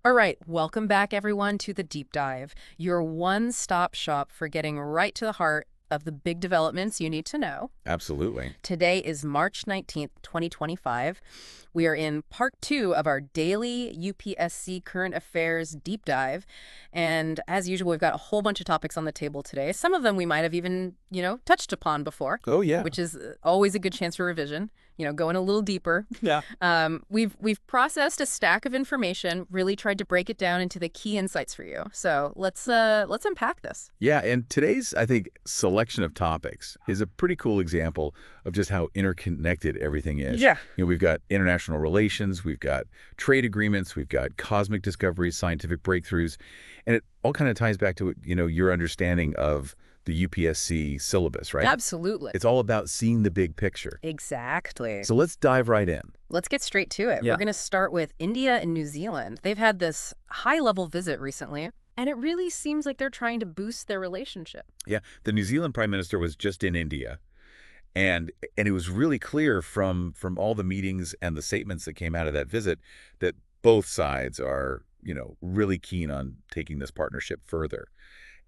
All right, welcome back everyone to the Deep Dive, your one-stop shop for getting right to the heart of the big developments you need to know. Absolutely. Today is March 19th, 2025. We are in part 2 of our daily UPSC Current Affairs Deep Dive. And as usual, we've got a whole bunch of topics on the table today. Some of them we might have even, touched upon before. Oh, yeah. Which is always a good chance for revision, going a little deeper. Yeah. We've processed a stack of information, really tried to break it down into the key insights for you. So let's unpack this. Yeah, and today's, I think, selection of topics is a pretty cool example of just how interconnected everything is. Yeah. We've got international relations, we've got trade agreements, we've got cosmic discoveries, scientific breakthroughs, and it all kind of ties back to, your understanding of the UPSC syllabus, right? Absolutely. It's all about seeing the big picture. Exactly. So let's dive right in. Let's get straight to it. Yeah. We're going to start with India and New Zealand. They've had this high-level visit recently, and it really seems like they're trying to boost their relationship. Yeah, the New Zealand Prime Minister was just in India, and it was really clear from all the meetings and the statements that came out of that visit that both sides are, really keen on taking this partnership further.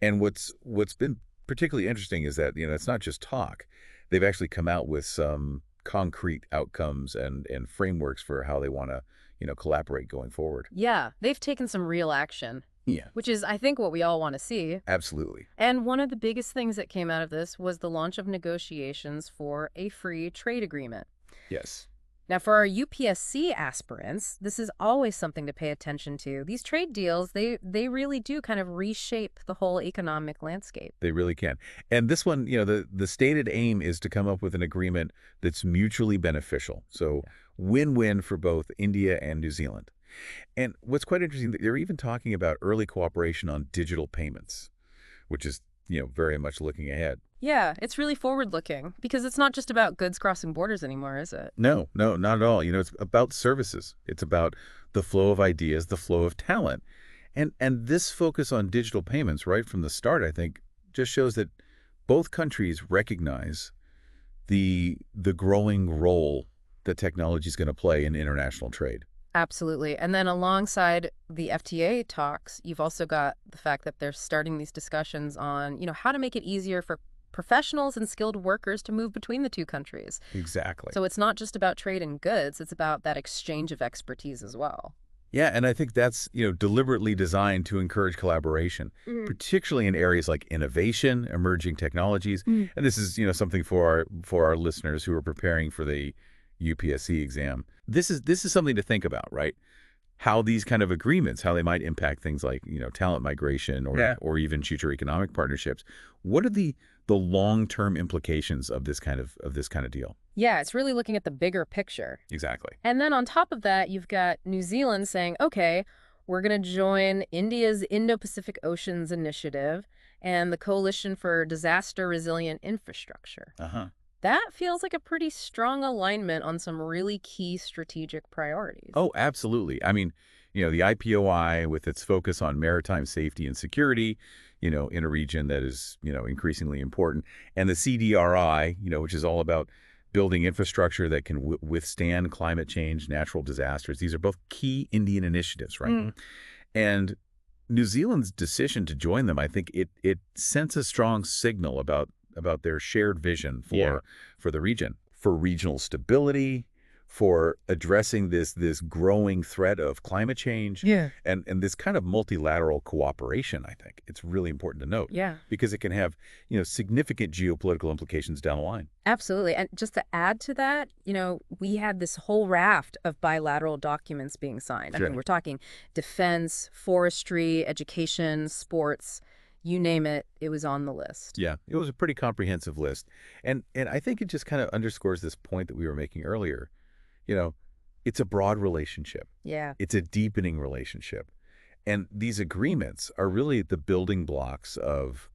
And what's been particularly interesting is that, it's not just talk. They've actually come out with some concrete outcomes and frameworks for how they want to, collaborate going forward. Yeah, they've taken some real action. Yeah. Which is, I think, what we all want to see. Absolutely. And one of the biggest things that came out of this was the launch of negotiations for a free trade agreement. Yes. Now, for our UPSC aspirants, this is always something to pay attention to. These trade deals, they really do kind of reshape the whole economic landscape. They really can. And this one, the stated aim is to come up with an agreement that's mutually beneficial. So win-win for both India and New Zealand. And what's quite interesting, they're even talking about early cooperation on digital payments, which is, very much looking ahead. Yeah, it's really forward-looking because it's not just about goods crossing borders anymore, is it? No, not at all. It's about services. It's about the flow of ideas, the flow of talent. And this focus on digital payments right from the start, I think, just shows that both countries recognize the growing role that technology is going to play in international trade. Absolutely. And then alongside the FTA talks, you've also got the fact that they're starting these discussions on, how to make it easier for professionals and skilled workers to move between the two countries. Exactly. So it's not just about trade and goods, it's about that exchange of expertise as well. Yeah, and I think that's, deliberately designed to encourage collaboration, particularly in areas like innovation, emerging technologies. And this is, something for our listeners who are preparing for the UPSC exam. This is something to think about, right? How these kind of agreements, how they might impact things like, talent migration or even future economic partnerships. What are the long-term implications of this kind of deal? Yeah, it's really looking at the bigger picture. Exactly. And then on top of that, you've got New Zealand saying, okay, we're going to join India's Indo-Pacific Oceans Initiative and the Coalition for Disaster Resilient Infrastructure. That feels like a pretty strong alignment on some really key strategic priorities. Oh, absolutely. I mean, the IPOI with its focus on maritime safety and security, in a region that is, increasingly important, and the CDRI, which is all about building infrastructure that can withstand climate change, natural disasters. These are both key Indian initiatives, right? And New Zealand's decision to join them, I think it sends a strong signal about their shared vision for the region, for regional stability, for addressing this growing threat of climate change, and this kind of multilateral cooperation. I think it's really important to note, because it can have significant geopolitical implications down the line. Absolutely. And just to add to that, we had this whole raft of bilateral documents being signed. I mean, we're talking defense, forestry, education, sports. You name it, it was on the list. Yeah, it was a pretty comprehensive list. And I think it just kind of underscores this point that we were making earlier. It's a broad relationship. Yeah. It's a deepening relationship. And these agreements are really the building blocks of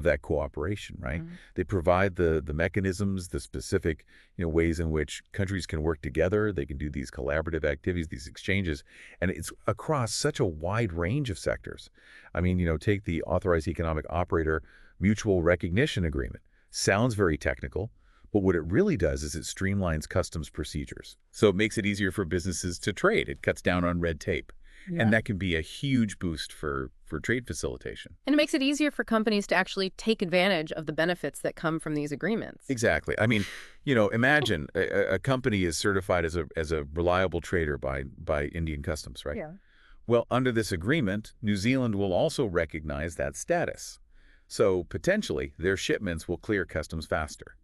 that cooperation, right? They provide the mechanisms, the specific ways in which countries can work together. They can do these collaborative activities, these exchanges, and it's across such a wide range of sectors. I mean, take the Authorized Economic Operator Mutual Recognition Agreement. Sounds very technical, but what it really does is it streamlines customs procedures. So it makes it easier for businesses to trade. It cuts down on red tape. Yeah. And that can be a huge boost for trade facilitation. And it makes it easier for companies to actually take advantage of the benefits that come from these agreements. Exactly. I mean, imagine a company is certified as a reliable trader by Indian Customs, right? Yeah. Well, under this agreement, New Zealand will also recognize that status. So potentially, their shipments will clear customs faster.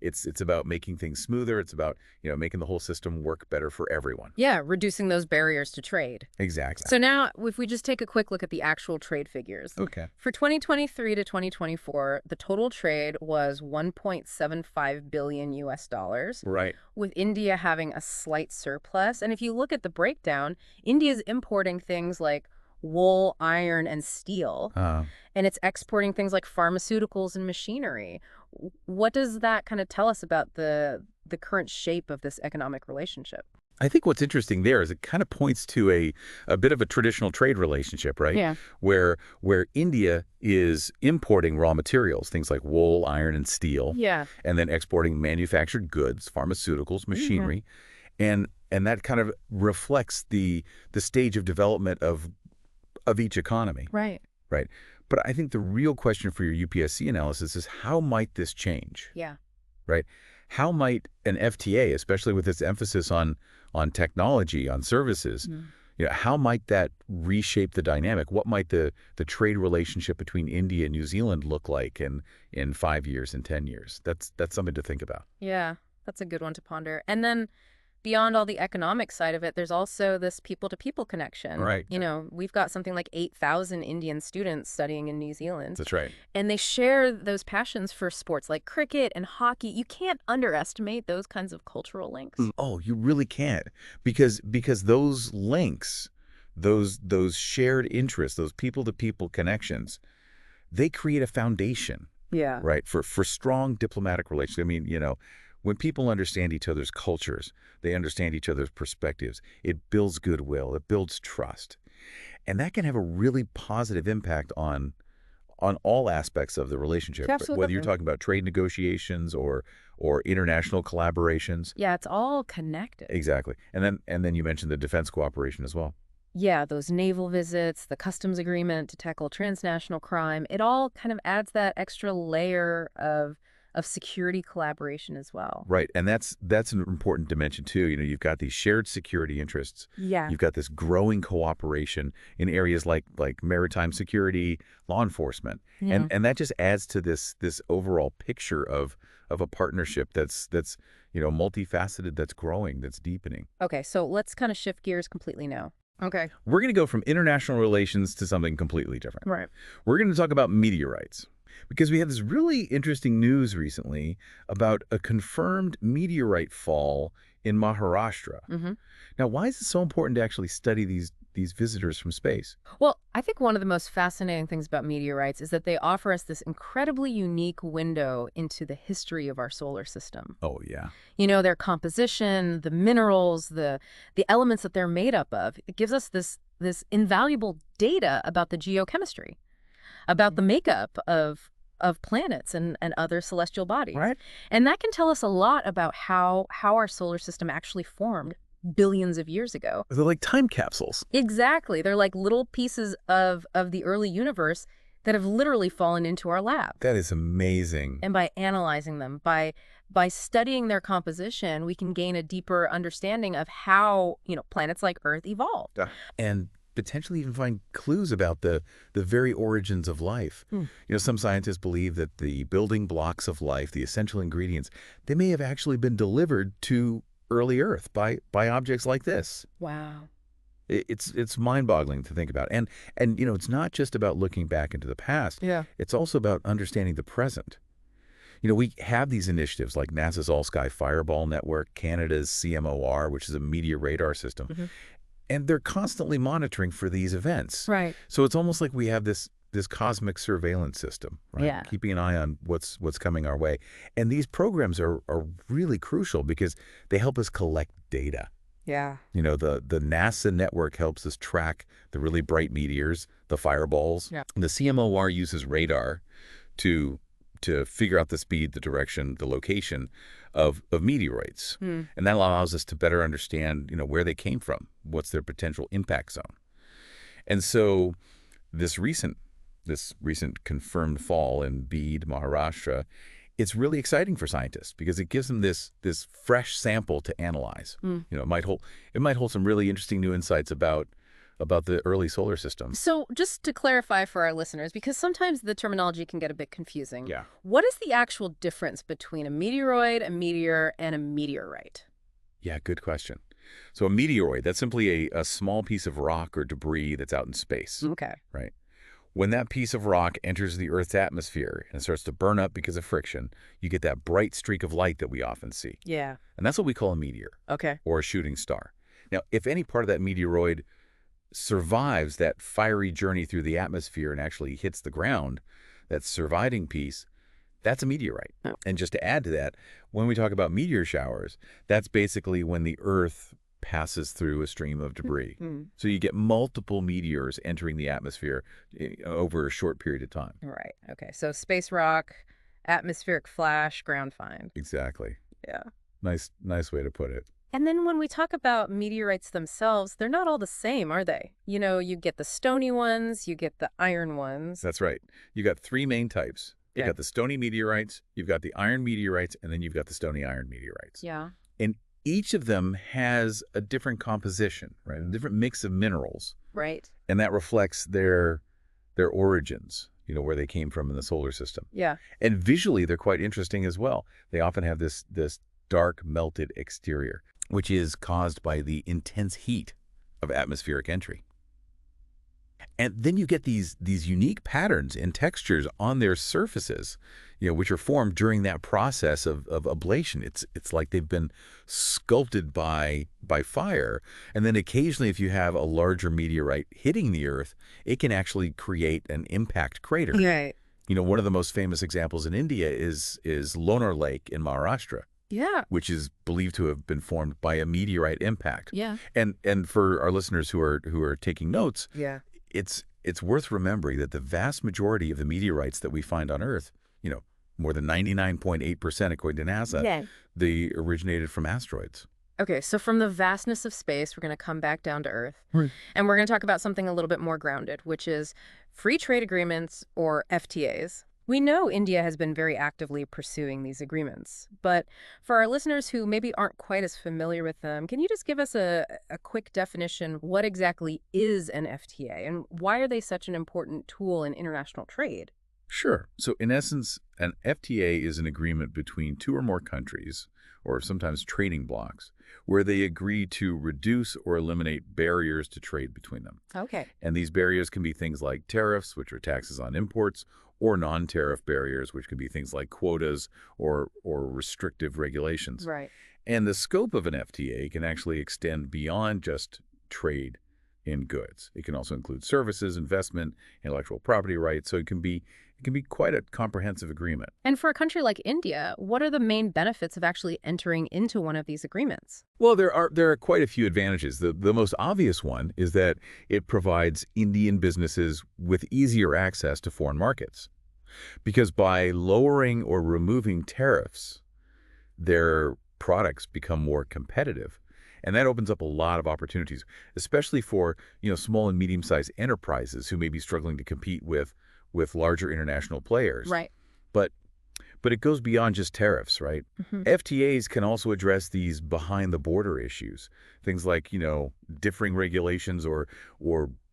It's about making things smoother. It's about, making the whole system work better for everyone. Yeah, reducing those barriers to trade. Exactly. So now, if we just take a quick look at the actual trade figures. Okay. For 2023 to 2024, the total trade was 1.75 billion US dollars. Right. With India having a slight surplus. And if you look at the breakdown, India's importing things like wool, iron, and steel. And it's exporting things like pharmaceuticals and machinery. What does that kind of tell us about the current shape of this economic relationship? I think what's interesting there is it kind of points to a bit of a traditional trade relationship, right? Yeah. Where India is importing raw materials, things like wool, iron, and steel. Yeah. And then exporting manufactured goods, pharmaceuticals, machinery. And that kind of reflects the stage of development of each economy. Right. Right. But I think the real question for your UPSC analysis is how might this change? Yeah. Right? How might an FTA, especially with its emphasis on technology, on services, how might that reshape the dynamic? What might the trade relationship between India and New Zealand look like in 5 years and 10 years? That's something to think about. Yeah, that's a good one to ponder. And then beyond all the economic side of it, there's also this people-to-people connection. Right. We've got something like 8,000 Indian students studying in New Zealand. That's right. And they share those passions for sports like cricket and hockey. You can't underestimate those kinds of cultural links. Oh, you really can't. Because those links, those shared interests, those people-to-people connections, they create a foundation. Yeah. Right. For strong diplomatic relations. I mean, when people understand each other's cultures, they understand each other's perspectives, it builds goodwill, it builds trust. And that can have a really positive impact on all aspects of the relationship. Absolutely. Whether you're talking about trade negotiations or international collaborations. Yeah, it's all connected. Exactly. And then you mentioned the defense cooperation as well. Yeah, those naval visits, the customs agreement to tackle transnational crime, it all kind of adds that extra layer of security collaboration as well. Right. And that's an important dimension too. You've got these shared security interests. Yeah. You've got this growing cooperation in areas like maritime security, law enforcement. Yeah. And that just adds to this overall picture of a partnership that's multifaceted, that's growing, that's deepening. Okay, so let's kind of shift gears completely now. Okay. We're going to go from international relations to something completely different. Right. We're going to talk about meteorites. Because we had this really interesting news recently about a confirmed meteorite fall in Maharashtra. Now, why is it so important to actually study these visitors from space? Well, I think one of the most fascinating things about meteorites is that they offer us this incredibly unique window into the history of our solar system. Oh, yeah. Their composition, the minerals, the elements that they're made up of. It gives us this invaluable data about the geochemistry, about the makeup of planets and other celestial bodies. Right. And that can tell us a lot about how our solar system actually formed billions of years ago. They're like time capsules. Exactly. They're like little pieces of the early universe that have literally fallen into our lab. That is amazing. And by analyzing them, by studying their composition, we can gain a deeper understanding of how, planets like Earth evolved. And potentially even find clues about the very origins of life. Some scientists believe that the building blocks of life, the essential ingredients, they may have actually been delivered to early Earth by objects like this. Wow. It's mind-boggling to think about. And it's not just about looking back into the past. Yeah. It's also about understanding the present. We have these initiatives like NASA's All-Sky Fireball Network, Canada's CMOR, which is a meteor radar system. And they're constantly monitoring for these events. Right. So it's almost like we have this cosmic surveillance system, right? Yeah. Keeping an eye on what's coming our way. And these programs are really crucial because they help us collect data. Yeah. The NASA network helps us track the really bright meteors, the fireballs. Yeah. The CMOR uses radar to to figure out the speed, the direction, the location of meteorites. And that allows us to better understand, where they came from, what's their potential impact zone. And so this recent confirmed fall in Bid, Maharashtra, it's really exciting for scientists because it gives them this fresh sample to analyze. It might hold some really interesting new insights about the early solar system. So just to clarify for our listeners, because sometimes the terminology can get a bit confusing. Yeah. What is the actual difference between a meteoroid, a meteor, and a meteorite? Yeah, good question. So a meteoroid, that's simply a small piece of rock or debris that's out in space. Okay. Right. When that piece of rock enters the Earth's atmosphere and starts to burn up because of friction, you get that bright streak of light that we often see. Yeah. And that's what we call a meteor. Okay. Or a shooting star. Now, if any part of that meteoroid survives that fiery journey through the atmosphere and actually hits the ground, that surviving piece, that's a meteorite. Oh. And just to add to that, when we talk about meteor showers, that's basically when the Earth passes through a stream of debris. So you get multiple meteors entering the atmosphere over a short period of time. Right. Okay. So space rock, atmospheric flash, ground find. Exactly. Yeah. Nice way to put it. And then when we talk about meteorites themselves, they're not all the same, are they? You get the stony ones, you get the iron ones. That's right. You got three main types. You've got the stony meteorites, you've got the iron meteorites, and then you've got the stony iron meteorites. Yeah. And each of them has a different composition, right? A different mix of minerals. Right. And that reflects their origins, where they came from in the solar system. Yeah. And visually, they're quite interesting as well. They often have this dark melted exterior, which is caused by the intense heat of atmospheric entry. And then you get these unique patterns and textures on their surfaces, which are formed during that process of ablation. It's like they've been sculpted by fire. And then occasionally, if you have a larger meteorite hitting the Earth, it can actually create an impact crater. Right. One of the most famous examples in India is Lonar Lake in Maharashtra. Yeah. Which is believed to have been formed by a meteorite impact. Yeah. And for our listeners who are taking notes, yeah, it's worth remembering that the vast majority of the meteorites that we find on Earth, more than 99.8% according to NASA, they originated from asteroids. Okay, so from the vastness of space, we're going to come back down to Earth. Right. And we're going to talk about something a little bit more grounded, which is free trade agreements, or FTAs. We know India has been very actively pursuing these agreements, but for our listeners who maybe aren't quite as familiar with them, can you just give us a quick definition? What exactly is an FTA, and why are they such an important tool in international trade? Sure. So in essence, an FTA is an agreement between two or more countries, or sometimes trading blocs, where they agree to reduce or eliminate barriers to trade between them. Okay. And these barriers can be things like tariffs, which are taxes on imports, or non-tariff barriers, which can be things like quotas or restrictive regulations. Right. And the scope of an FTA can actually extend beyond just trade in goods. It can also include services, investment, intellectual property rights. So it can be quite a comprehensive agreement. And for a country like India, what are the main benefits of actually entering into one of these agreements? Well, there are quite a few advantages. The most obvious one is that it provides Indian businesses with easier access to foreign markets. Because by lowering or removing tariffs, their products become more competitive. And that opens up a lot of opportunities, especially for, small and medium-sized enterprises who may be struggling to compete with larger international players. Right. But it goes beyond just tariffs, right? Mm-hmm. FTAs can also address these behind-the-border issues, things like, differing regulations or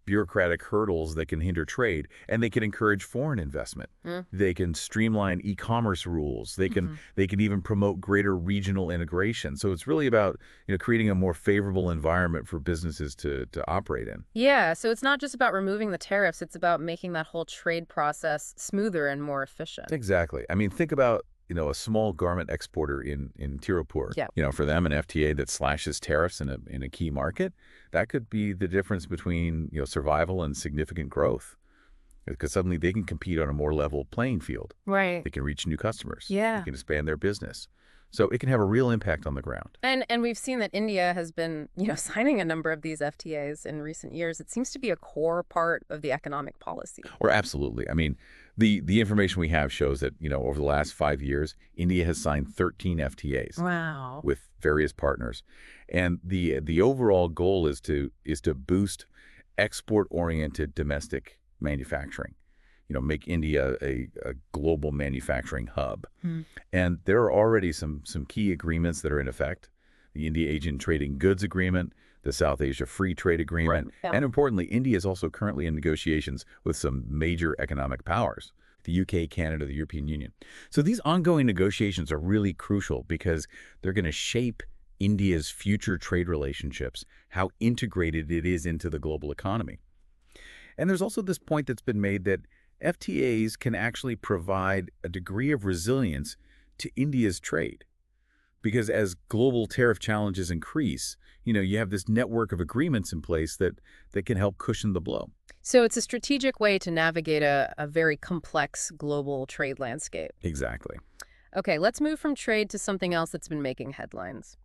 bureaucratic hurdles that can hinder trade, and they can encourage foreign investment. They can streamline e-commerce rules. They can even promote greater regional integration. So it's really about creating a more favorable environment for businesses to operate in. Yeah, so it's not just about removing the tariffs, it's about making that whole trade process smoother and more efficient. Exactly. I mean, think about a small garment exporter in Tirupur. Yeah. For them, an FTA that slashes tariffs in a key market, that could be the difference between survival and significant growth. Because suddenly they can compete on a more level playing field. Right. They can reach new customers. Yeah. They can expand their business. So it can have a real impact on the ground. And we've seen that India has been, signing a number of these FTAs in recent years. It seems to be a core part of the economic policy. Or absolutely. I mean, the information we have shows that, over the last 5 years, India has signed 13 FTAs. Wow. With various partners. And the overall goal is to boost export-oriented domestic manufacturing. Make India a global manufacturing hub. And there are already some key agreements that are in effect. The India-Asian Trading Goods Agreement, the South Asia Free Trade Agreement, Right. Yeah. and importantly, India is also currently in negotiations with some major economic powers, the UK, Canada, the European Union. So these ongoing negotiations are really crucial because they're going to shape India's future trade relationships, how integrated it is into the global economy. And there's also this point that's been made that FTAs can actually provide a degree of resilience to India's trade. Because as global tariff challenges increase, you have this network of agreements in place that can help cushion the blow. So it's a strategic way to navigate a very complex global trade landscape. Exactly. Okay, let's move from trade to something else that's been making headlines.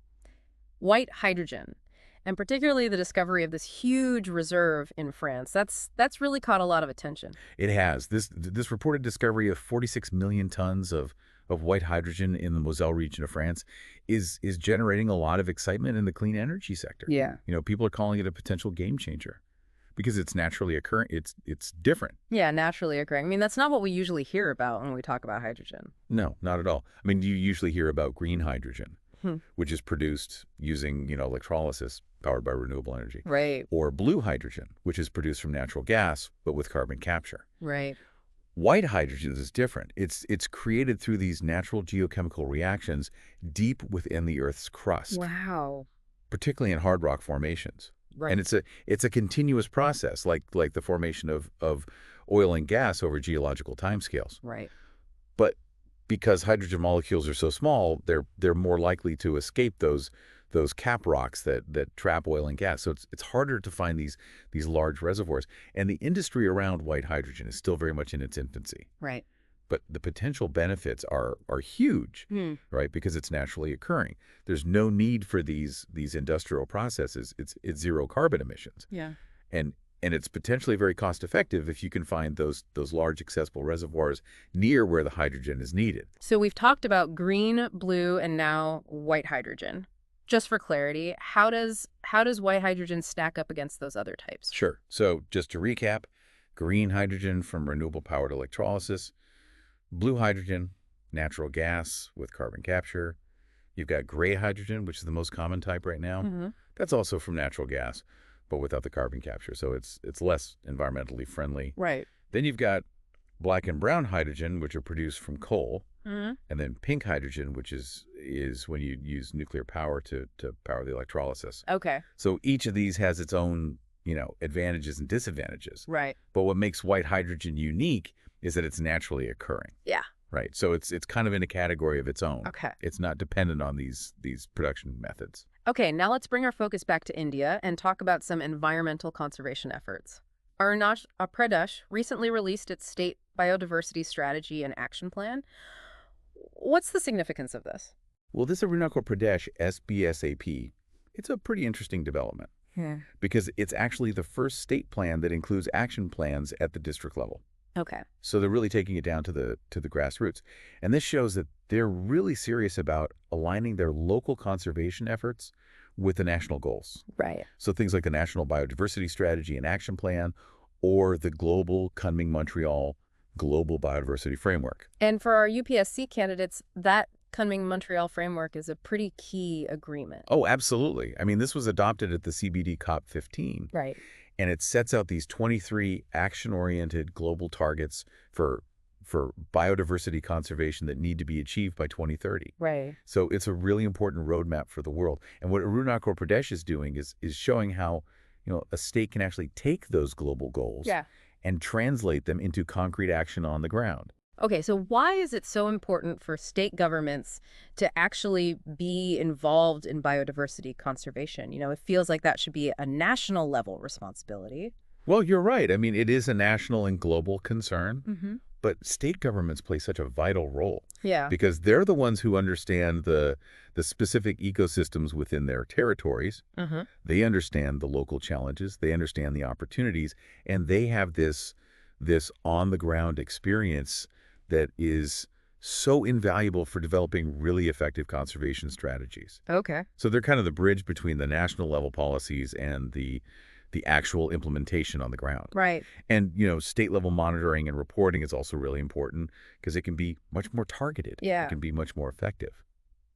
White hydrogen, and particularly the discovery of this huge reserve in France. That's really caught a lot of attention. It has. This reported discovery of 46 million tons of white hydrogen in the Moselle region of France is generating a lot of excitement in the clean energy sector. Yeah. People are calling it a potential game changer because it's naturally occurring. It's different. Yeah, naturally occurring. I mean, that's not what we usually hear about when we talk about hydrogen. No, not at all. I mean, you usually hear about green hydrogen, which is produced using, electrolysis powered by renewable energy. Right. Or blue hydrogen, which is produced from natural gas, but with carbon capture. Right. White hydrogen is different. It's created through these natural geochemical reactions deep within the Earth's crust. Wow. Particularly in hard rock formations. Right. And it's a continuous process, like the formation of oil and gas over geological timescales. Right. But because hydrogen molecules are so small, they're more likely to escape those cap rocks that trap oil and gas. So it's harder to find these large reservoirs. And the industry around white hydrogen is still very much in its infancy. Right. But the potential benefits are huge, right? Because it's naturally occurring. There's no need for these industrial processes. It's zero carbon emissions. Yeah. And it's potentially very cost effective if you can find those large accessible reservoirs near where the hydrogen is needed. So we've talked about green, blue, and now white hydrogen. Just for clarity, how does white hydrogen stack up against those other types? Sure. So just to recap, green hydrogen from renewable powered electrolysis, blue hydrogen, natural gas with carbon capture. You've got gray hydrogen, which is the most common type right now. That's also from natural gas, but without the carbon capture. So it's less environmentally friendly. Right. Then you've got black and brown hydrogen, which are produced from coal. And then pink hydrogen, which is when you use nuclear power to power the electrolysis. Okay. So each of these has its own, advantages and disadvantages. Right. But what makes white hydrogen unique is that it's naturally occurring. Yeah. Right. So it's kind of in a category of its own. Okay. It's not dependent on these production methods. Okay, now let's bring our focus back to India and talk about some environmental conservation efforts. Arunachal Pradesh recently released its state biodiversity strategy and action plan. What's the significance of this? Well, this Arunachal Pradesh SBSAP, it's a pretty interesting development because it's actually the first state plan that includes action plans at the district level. Okay. So they're really taking it down to the grassroots. And this shows that they're really serious about aligning their local conservation efforts with the national goals. Right. So things like the National Biodiversity Strategy and Action Plan or the Global Kunming-Montreal Global Biodiversity Framework. And for our UPSC candidates, that Kunming-Montreal framework is a pretty key agreement. Oh, absolutely. I mean, this was adopted at the CBD COP15. Right. And it sets out these 23 action-oriented global targets for biodiversity conservation that need to be achieved by 2030. Right. So it's a really important roadmap for the world. And what Arunachal Pradesh is doing is showing how, a state can actually take those global goals and translate them into concrete action on the ground. Okay, so why is it so important for state governments to actually be involved in biodiversity conservation? It feels like that should be a national level responsibility. Well, you're right. I mean, it is a national and global concern, But state governments play such a vital role. Yeah. Because they're the ones who understand the specific ecosystems within their territories. Mm-hmm. They understand the local challenges. They understand the opportunities. And they have this on-the-ground experience that is so invaluable for developing really effective conservation strategies. Okay. So they're kind of the bridge between the national level policies and the actual implementation on the ground. Right. And, state level monitoring and reporting is also really important because it can be much more targeted. Yeah. It can be much more effective.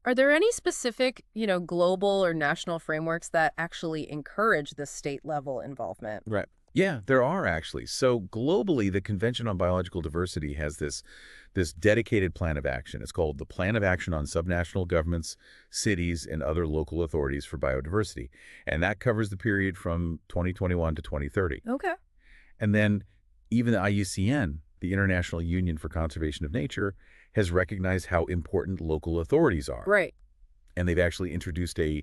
Are there any specific, global or national frameworks that actually encourage this state level involvement? Right. Yeah, there are actually. So globally, the Convention on Biological Diversity has this dedicated plan of action. It's called the Plan of Action on Subnational Governments, Cities, and Other Local Authorities for Biodiversity. And that covers the period from 2021 to 2030. Okay. And then even the IUCN, the International Union for Conservation of Nature, has recognized how important local authorities are. Right. And they've actually introduced a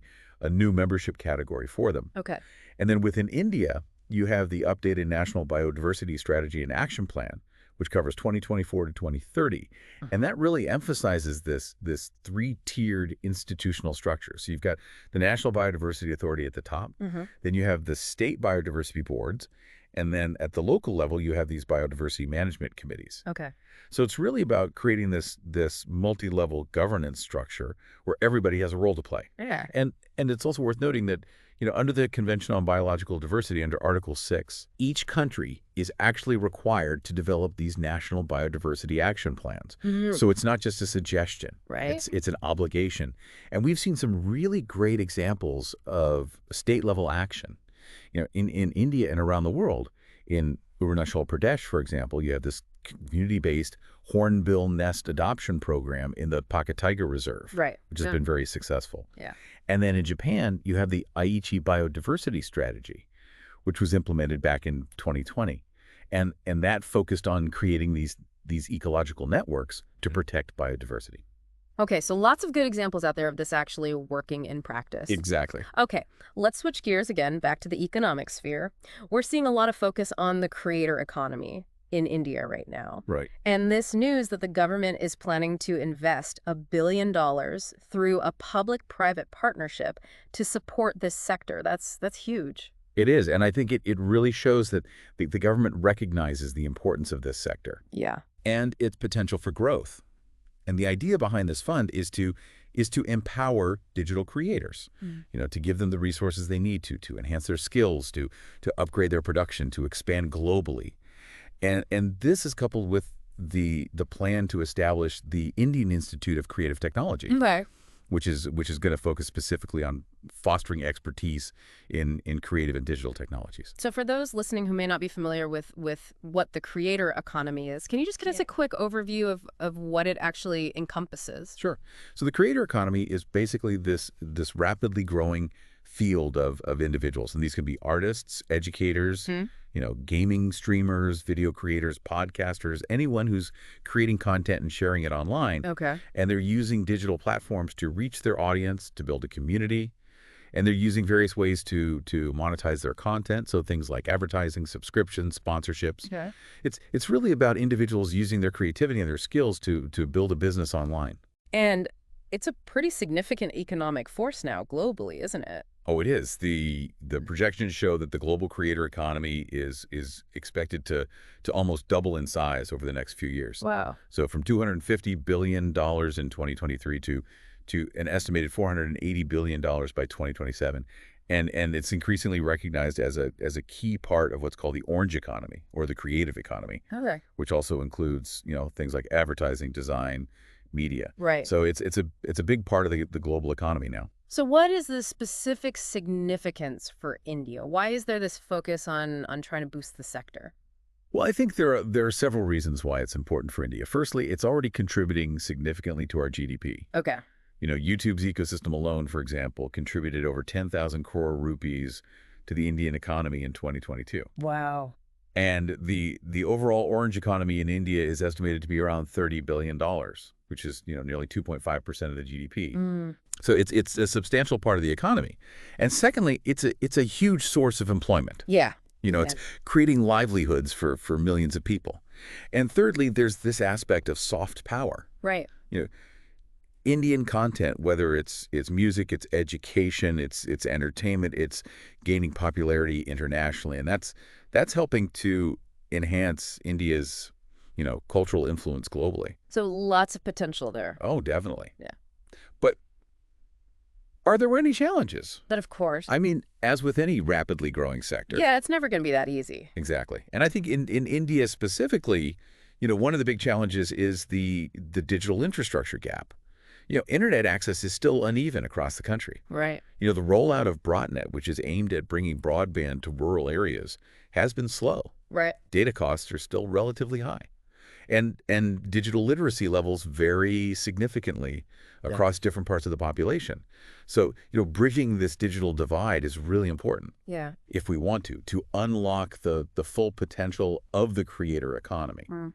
new membership category for them. Okay. And then within India, you have the updated National Biodiversity Strategy and Action Plan, which covers 2024 to 2030. And that really emphasizes this three-tiered institutional structure. So you've got the National Biodiversity Authority at the top, then you have the state biodiversity boards, and then at the local level, you have these biodiversity management committees. Okay. So it's really about creating this multi-level governance structure where everybody has a role to play. Yeah. And it's also worth noting that under the Convention on Biological Diversity, under Article 6, each country is actually required to develop these national biodiversity action plans. So it's not just a suggestion. Right. It's an obligation. And we've seen some really great examples of state-level action. In India and around the world, in Arunachal Pradesh, for example, you have this community-based hornbill nest adoption program in the Paca Tiger Reserve, Right. which has been very successful. Yeah. And then in Japan, you have the Aichi Biodiversity Strategy, which was implemented back in 2020. And that focused on creating these ecological networks to protect biodiversity. Okay, so lots of good examples out there of this actually working in practice. Exactly. Okay, let's switch gears again back to the economic sphere. We're seeing a lot of focus on the creator economy in India right now. Right. And this news that the government is planning to invest $1 billion through a public-private partnership to support this sector, that's huge. It is, and I think it really shows that the government recognizes the importance of this sector. Yeah. And its potential for growth. And the idea behind this fund is to empower digital creators, to give them the resources they need to enhance their skills, to upgrade their production, to expand globally. And this is coupled with the plan to establish the Indian Institute of Creative Technology, Okay. which is going to focus specifically on fostering expertise in creative and digital technologies. So for those listening who may not be familiar with what the creator economy is, can you just give us a quick overview of what it actually encompasses? Sure. So the creator economy is basically this rapidly growing field of individuals. And these can be artists, educators, gaming streamers, video creators, podcasters, anyone who's creating content and sharing it online. Okay. And they're using digital platforms to reach their audience, to build a community. And they're using various ways to monetize their content. So things like advertising, subscriptions, sponsorships. Okay. It's really about individuals using their creativity and their skills to build a business online. And it's a pretty significant economic force now globally, isn't it? Oh, it is. The projections show that the global creator economy is expected to almost double in size over the next few years. Wow. So from $250 billion in 2023 to an estimated $480 billion by 2027. And it's increasingly recognized as a key part of what's called the orange economy, or the creative economy, Okay. which also includes, things like advertising, design, media. Right. So it's a big part of the global economy now. So what is the specific significance for India? Why is there this focus on trying to boost the sector? Well, I think there are several reasons why it's important for India. Firstly, it's already contributing significantly to our GDP. Okay. YouTube's ecosystem alone, for example, contributed over 10,000 crore rupees to the Indian economy in 2022. Wow. And the overall orange economy in India is estimated to be around $30 billion, which is nearly 2.5% of the GDP. So it's a substantial part of the economy. And secondly, it's a huge source of employment. Yeah. It's creating livelihoods for millions of people. And thirdly, there's this aspect of soft power. Right. You know, Indian content, whether it's music, it's education, it's entertainment, it's gaining popularity internationally, and that's helping to enhance India's, cultural influence globally. So lots of potential there. Oh, definitely. Yeah. But are there any challenges? But of course. I mean, as with any rapidly growing sector. Yeah, it's never going to be that easy. Exactly. And I think in India specifically, one of the big challenges is the digital infrastructure gap. Internet access is still uneven across the country. Right. The rollout of BroadNet, which is aimed at bringing broadband to rural areas, has been slow. Right. Data costs are still relatively high. And digital literacy levels vary significantly across different parts of the population. So, bridging this digital divide is really important. Yeah. If we want to unlock the full potential of the creator economy. Mm.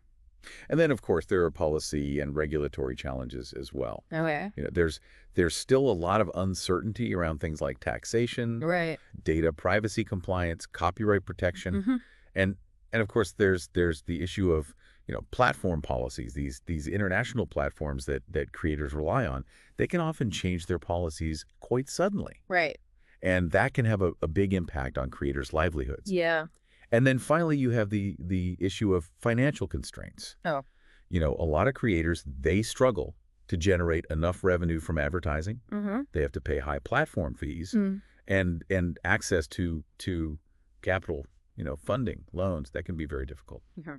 And then, of course, there are policy and regulatory challenges as well. Okay. There's still a lot of uncertainty around things like taxation, Right. data privacy compliance, copyright protection, Mm-hmm. and of course there's the issue of platform policies. These international platforms that creators rely on, they can often change their policies quite suddenly, Right. and that can have a big impact on creators' livelihoods. Yeah. And then finally, you have the issue of financial constraints. Oh. A lot of creators, they struggle to generate enough revenue from advertising. Mm-hmm. They have to pay high platform fees and access to capital, funding, loans. That can be very difficult. Mm-hmm.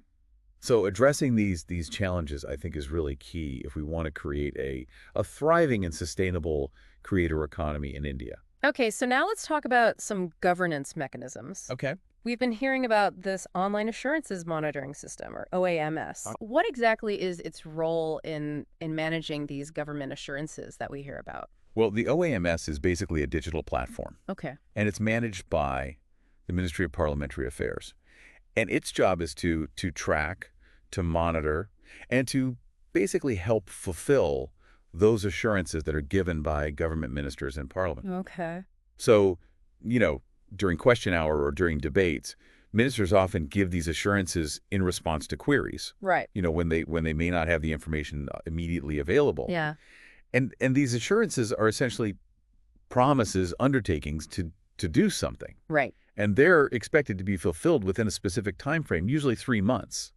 So addressing these challenges, I think, is really key if we want to create a thriving and sustainable creator economy in India. Okay, so now let's talk about some governance mechanisms. Okay. We've been hearing about this Online Assurances Monitoring System, or OAMS. What exactly is its role in managing these government assurances that we hear about? Well, the OAMS is basically a digital platform. Okay. And it's managed by the Ministry of Parliamentary Affairs. And its job is to track, to monitor, and to basically help fulfill those assurances that are given by government ministers in Parliament. Okay. So, during question hour or during debates, ministers often give these assurances in response to queries. Right. When they may not have the information immediately available. Yeah. And these assurances are essentially promises, undertakings to do something. Right. And they're expected to be fulfilled within a specific time frame, usually 3 months.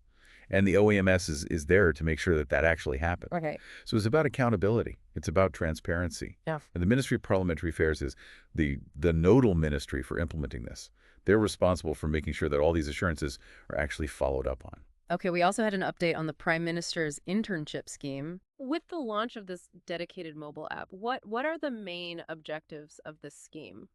And the OAMS is there to make sure that actually happens. Okay. So it's about accountability. It's about transparency. Yeah. And the Ministry of Parliamentary Affairs is the nodal ministry for implementing this. They're responsible for making sure that all these assurances are actually followed up on. Okay, we also had an update on the Prime Minister's internship scheme. With the launch of this dedicated mobile app, what are the main objectives of this scheme?